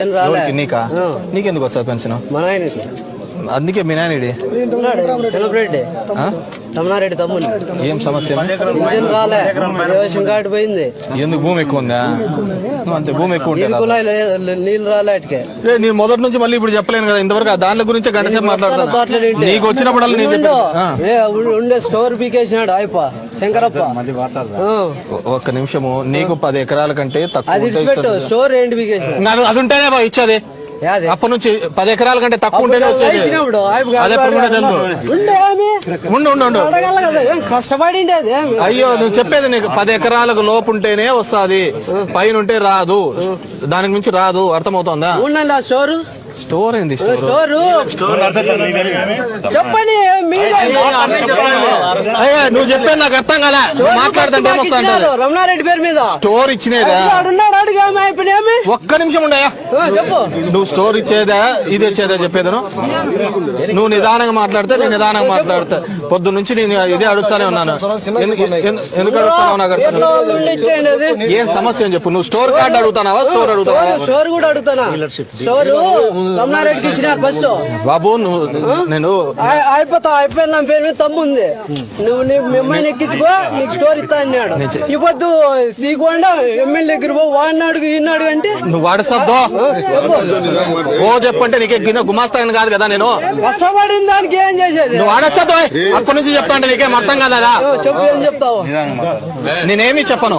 నీకా నీకెందుకు వచ్చా పెన్షన్? అందుకే మీ నాయనడి తమ్మారెడ్డి తమ్ముడు ఏం సమస్య? రాలే రేషన్ కార్డు పోయింది. ఎందుకు భూమి ఎక్కువ ఉందా? అంతే భూమి ఎక్కువ ఉంటే నీళ్ళు రాలే అటుకే. నేను మొదటి నుంచి మళ్ళీ ఇప్పుడు చెప్పలేను కదా, ఇంతవరకు దాని గురించి గంట సేపు మాట్లాడతాను. నీకు వచ్చినప్పుడు ఉండే స్టోర్ పీకేసినాడు అయిప శంకరప్ప. ఒక్క నిమిషము, నీకు 10 ఎకరాల కంటే తక్కువ స్టోర్ ఏంటి పీకేసినాడు? అది ఉంటేనే ఇచ్చేది. అప్పటి నుంచి 10 ఎకరాల కంటే తక్కువ ఉంటేనే వచ్చేది. కష్టపడి అయ్యో నువ్వు చెప్పేది నీకు 10 ఎకరాలకు లోపు ఉంటేనే వస్తుంది, పైన ఉంటే రాదు, దానికి మించి రాదు. అర్థమవుతోందా? స్టోరు స్టోర్ ఏంది? చెప్పండి. అయ్యా నువ్వు చెప్పేది నాకు అర్థం కదా, మాట్లాడుతుంటే రమణారెడ్డి పేరు మీద స్టోర్ ఇచ్చినేదా? ఒక్క నిమిషం ఉండయా, నువ్వు స్టోర్ ఇచ్చేదా ఇది ఇచ్చేదా చెప్పేదను? నువ్వు నిదానంగా మాట్లాడితే నేను నిదానంగా మాట్లాడతా. పొద్దు నుంచి నేను ఇదే అడుగుతానే ఉన్నాను. ఎందుకు అడుగుతావు నాకు అర్థం? ఏం సమస్య అని చెప్పు. నువ్వు స్టోర్ కార్డు అడుగుతానావా స్టోర్ అడుగుతావా? స్టోర్ కూడా అడుగుతానా? స్టోర్ రమణారెడ్డికి ఇచ్చినారు ఫస్ట్. బాబు నువ్వు నేను అయిపోయిన నా పేరు మీద తమ్ము ఉంది, నువ్వు మిమ్మల్ని ఎక్కించుకో నీకు స్టోర్ ఇస్తా అన్నాడు. ఈ పొద్దు తీకుండా ఎమ్మెల్యే దగ్గర పో, వాడినాడు ఈనాడు అంటే నువ్వు వాడసద్దో ఓ చెప్పంటే నీకే గుమాస్తాను కాదు కదా. నేను కష్టపడిన దానికి ఏం చేసేది? నువ్వు వాడచ్చద్దు అప్పటి నుంచి చెప్తా అంటే నీకేం అర్థం కదా. చెప్పు, ఏం చెప్తావు? నేనేమి చెప్పను.